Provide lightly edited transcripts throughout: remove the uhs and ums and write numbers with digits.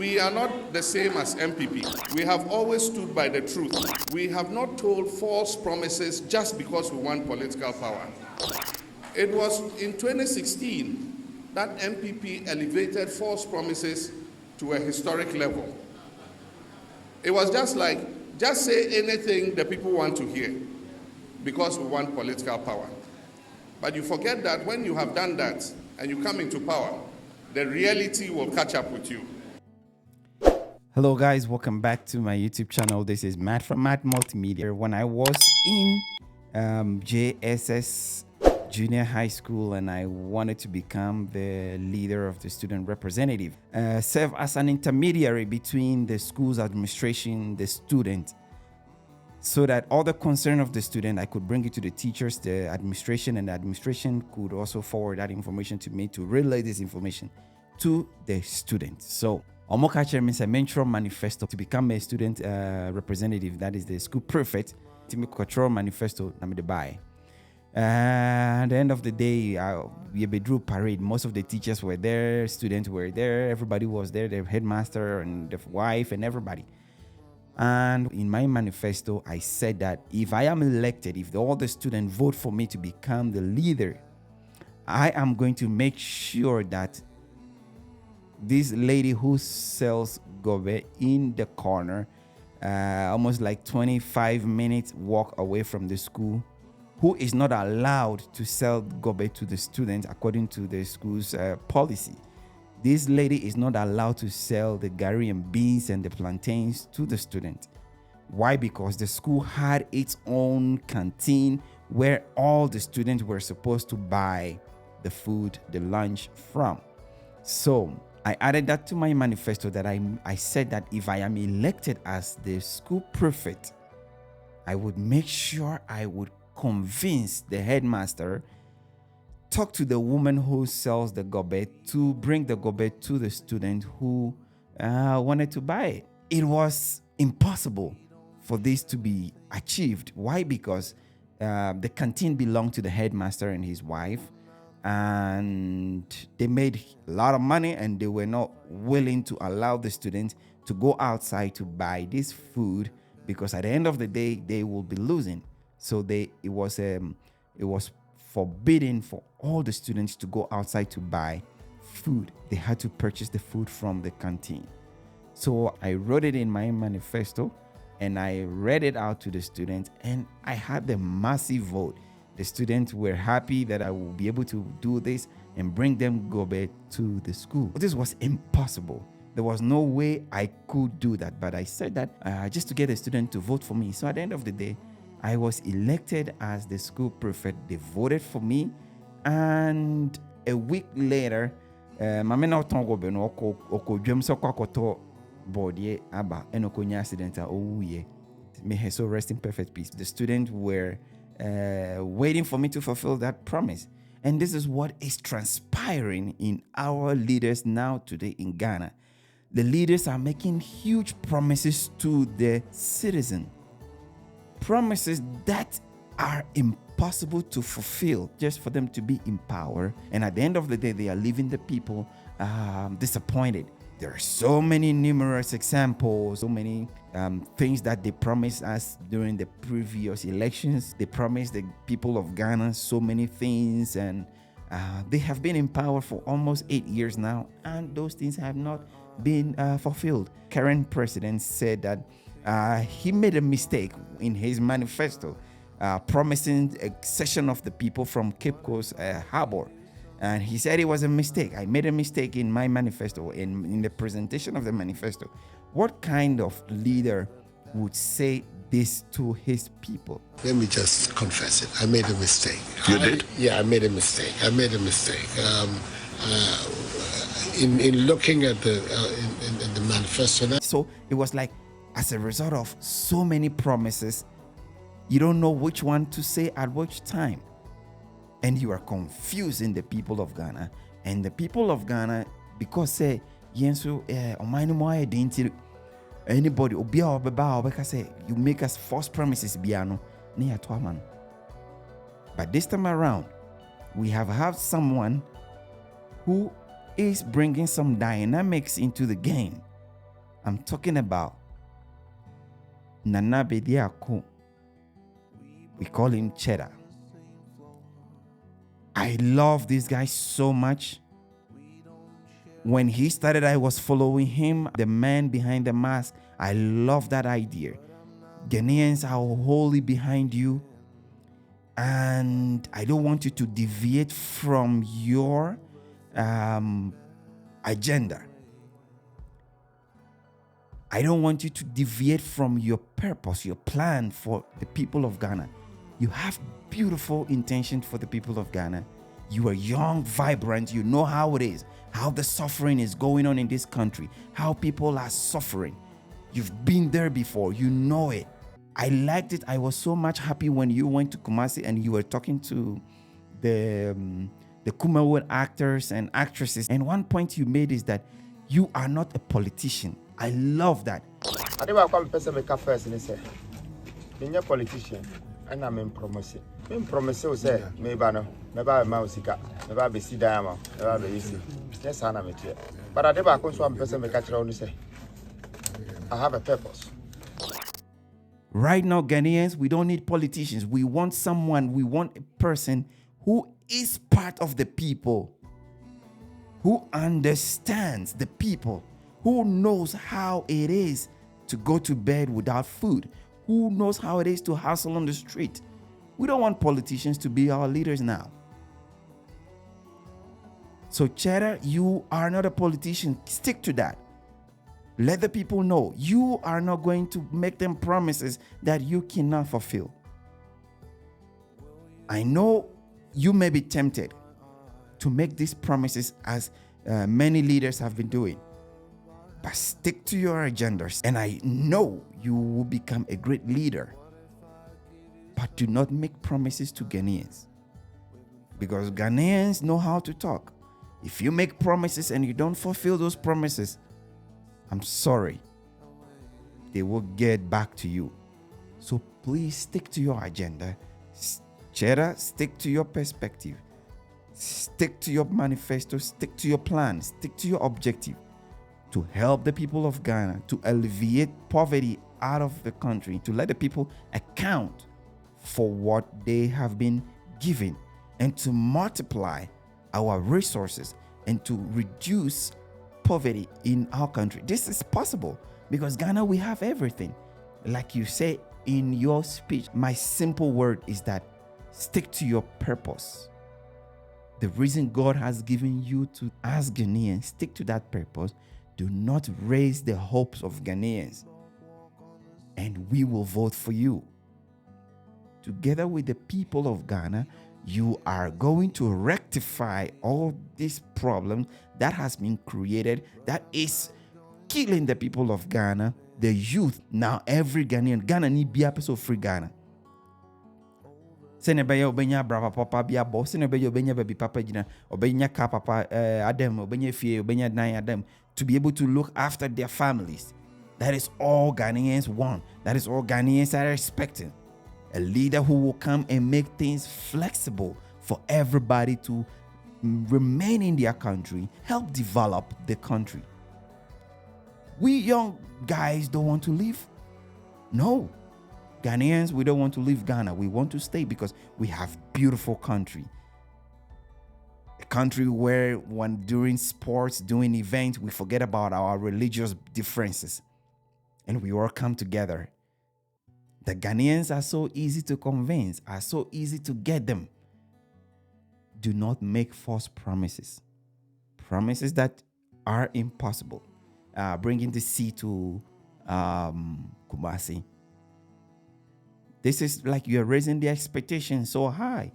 We are not the same as MPP. We have always stood by the truth. We have not told false promises just because we want political power. It was in 2016 that MPP elevated false promises to a historic level. It was just say anything the people want to hear because we want political power. But you forget that when you have done that and you come into power, the reality will catch up with you. Hello guys, welcome back to my YouTube channel. This is Matt from Matt Multimedia. When I was in JSS Junior High School and I wanted to become the leader of the student representative, serve as an intermediary between the school's administration, the student, so that all the concern of the student, I could bring it to the teachers, the administration, and the administration could also forward that information to me to relay this information to the student. So, Omokache means a mentor manifesto to become a student representative, that is the school prefect, to make control manifesto, na me the buy. At the end of the day, we drew parade. Most of the teachers were there, students were there, everybody was there, the headmaster and the wife and everybody. And in my manifesto, I said that if I am elected, if all the students vote for me to become the leader, I am going to make sure that this lady who sells gobe in the corner, almost like 25 minutes walk away from the school, who is not allowed to sell gobe to the students according to the school's policy. This lady is not allowed to sell the Ghanaian beans and the plantains to the student. Why? Because the school had its own canteen where all the students were supposed to buy the food, the lunch from. So I added that to my manifesto that I said that if I am elected as the school prefect, I would make sure I would convince the headmaster, talk to the woman who sells the gobe to bring the gobe to the student who wanted to buy it. It was impossible for this to be achieved. Why? Because the canteen belonged to the headmaster and his wife, and they made a lot of money and they were not willing to allow the students to go outside to buy this food because at the end of the day they will be losing. So it was forbidden for all the students to go outside to buy food. They had to purchase the food from the canteen. So I wrote it in my manifesto and I read it out to the students and I had the massive vote. The students were happy that I will be able to do this and bring them gobe to the school. This was impossible. There was no way I could do that. But I said that just to get the student to vote for me. So at the end of the day, I was elected as the school prefect. They voted for me. And a week later, may her soul rest in perfect peace. The students were waiting for me to fulfill that promise. And this is what is transpiring in our leaders now today in Ghana. The leaders are making huge promises to the citizen. Promises that are impossible to fulfill just for them to be in power. And at the end of the day, they are leaving the people disappointed. There are so many numerous examples, so many things that they promised us during the previous elections. They promised the people of Ghana so many things, and they have been in power for almost 8 years now, and those things have not been fulfilled. Current president said that he made a mistake in his manifesto, promising a section of the people from Cape Coast Harbor. And he said it was a mistake. I made a mistake in my manifesto, in the presentation of the manifesto. What kind of leader would say this to his people? Let me just confess it. I made a mistake. You did? Yeah, I made a mistake. In looking at the manifesto. So it was like, as a result of so many promises, you don't know which one to say at which time. And you are confusing the people of Ghana. And the people of Ghana, because say, anybody, you make us false promises, but this time around, we have had someone who is bringing some dynamics into the game. I'm talking about Nana Bediako. We call him Cheddar. I love this guy so much. When he started, I was following him, the man behind the mask. I love that idea. Ghanaians are wholly behind you. And I don't want you to deviate from your agenda. I don't want you to deviate from your purpose, your plan for the people of Ghana. You have beautiful intentions for the people of Ghana. You are young, vibrant. You know how it is, how the suffering is going on in this country, how people are suffering. You've been there before. You know it. I liked it. I was so much happy when you went to Kumasi and you were talking to the Kumawood actors and actresses. And one point you made is that you are not a politician. I love that. I never come person make first and say, "Being a politician, and I'm in promotion. In promotion, say, maybe no, maybe I'm Mausika, maybe be see diamond, maybe be easy. Yes, I'm here. But I never come to one person make a only say, I have a purpose." Right now, Ghanaians, we don't need politicians. We want someone, we want a person who is part of the people, who understands the people, who knows how it is to go to bed without food, who knows how it is to hustle on the street. We don't want politicians to be our leaders now. So, Cheddar, you are not a politician. Stick to that. Let the people know you are not going to make them promises that you cannot fulfill. I know you may be tempted to make these promises as many leaders have been doing, but stick to your agendas, and I know you will become a great leader. But do not make promises to Ghanaians, because Ghanaians know how to talk. If you make promises and you don't fulfill those promises, I'm sorry, they will get back to you. So please stick to your agenda. Cheddar, stick to your perspective. Stick to your manifesto. Stick to your plan. Stick to your objective to help the people of Ghana, to alleviate poverty out of the country, to let the people account for what they have been given, and to multiply our resources and to reduce poverty in our country. This is possible because Ghana, we have everything. Like you say in your speech, my simple word is that stick to your purpose. The reason God has given you to as Ghanaians, stick to that purpose. Do not raise the hopes of Ghanaians, and we will vote for you. Together with the people of Ghana, you are going to rectify all these problems that has been created, that is killing the people of Ghana, the youth. Now every Ghana need be a so free Ghana. Senebaya obenya brava papa bia bo, senebaya obenya baby papa jina, obenya ka papa Adam, obenya fie, obenya nine Adam, to be able to look after their families. That is all Ghanaians want. That is all Ghanaians are expecting. A leader who will come and make things flexible for everybody to remain in their country, help develop the country. We young guys don't want to leave. No. Ghanaians, we don't want to leave Ghana. We want to stay because we have beautiful country. A country where when during sports, doing events, we forget about our religious differences and we all come together. The Ghanaians are so easy to convince, are so easy to get them. Do not make false promises. Promises that are impossible. Bringing the sea to Kumasi. This is like you're raising the expectation so high.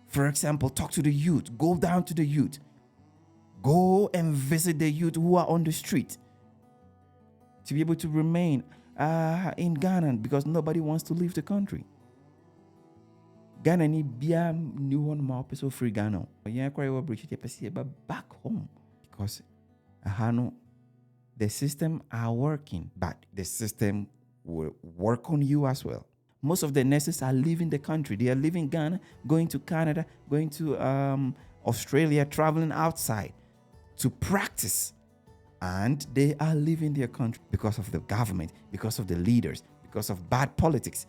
For example, talk to the youth. Go down to the youth. Go and visit the youth who are on the street. To be able to remain in Ghana because nobody wants to leave the country. Ghana ni bia new one more person free Ghana. Back home because the system are working, but the system will work on you as well. Most of the nurses are leaving the country. They are leaving Ghana, going to Canada, going to Australia, traveling outside to practice And they are leaving their country because of the government, because of the leaders, because of bad politics,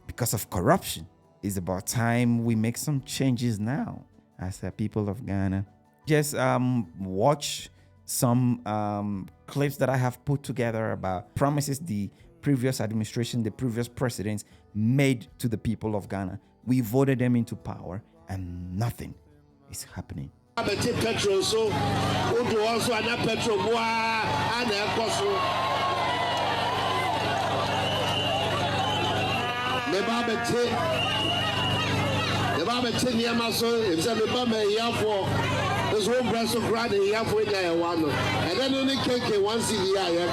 because of corruption. It's about time we make some changes now as a people of Ghana. Just watch some clips that I have put together about promises the previous administration, the previous presidents made to the people of Ghana. We voted them into power and nothing is happening. Petrol, so also an petrol and the Baba 10 years so if the Baba here for this one breast of grad here for one and then only cake once in the year.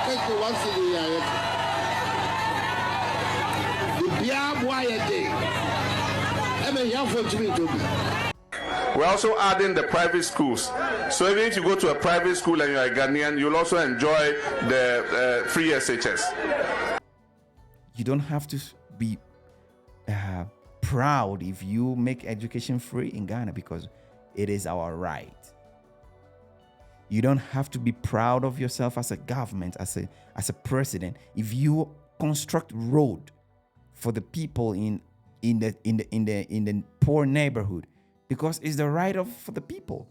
Cake once in the year. The Bia Boya Day. I mean, here for to be. We're also adding the private schools. So even if you go to a private school and you're a Ghanaian, you'll also enjoy the free SHS. You don't have to be proud if you make education free in Ghana because it is our right. You don't have to be proud of yourself as a government, as a president, if you construct road for the people in the poor neighborhood, because it's the right for the people.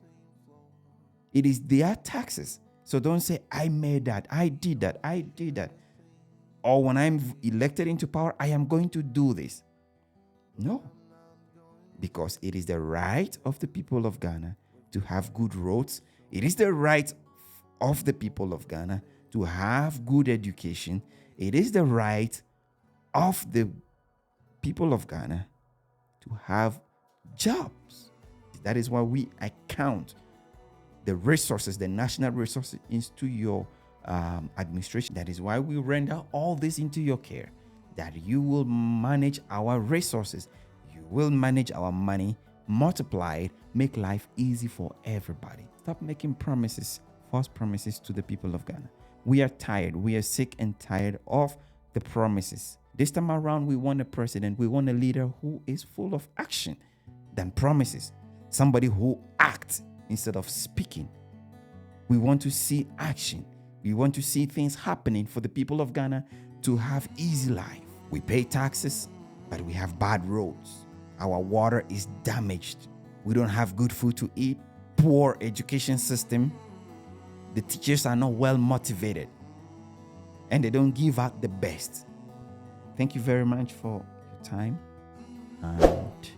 It is their taxes. So don't say, I made that, I did that. Or when I'm elected into power, I am going to do this. No. Because it is the right of the people of Ghana to have good roads. It is the right of the people of Ghana to have good education. It is the right of the people of Ghana to have jobs. That is why we account the resources, the national resources, into your administration. That is why we render all this into your care, that you will manage our resources, you will manage our money, multiply it, make life easy for everybody. Stop making promises, false promises to the people of Ghana. We are tired, we are sick and tired of the promises. This time around, we want a president, we want a leader who is full of action than promises. Somebody who acts instead of speaking. We want to see action. We want to see things happening for the people of Ghana to have easy life. We pay taxes, but we have bad roads. Our water is damaged. We don't have good food to eat. Poor education system. The teachers are not well motivated. And they don't give out the best. Thank you very much for your time. And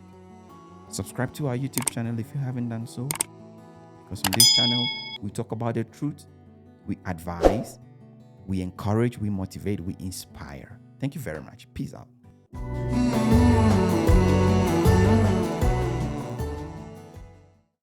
subscribe to our YouTube channel if you haven't done so. Because on this channel, we talk about the truth. We advise, we encourage, we motivate, we inspire. Thank you very much. Peace out.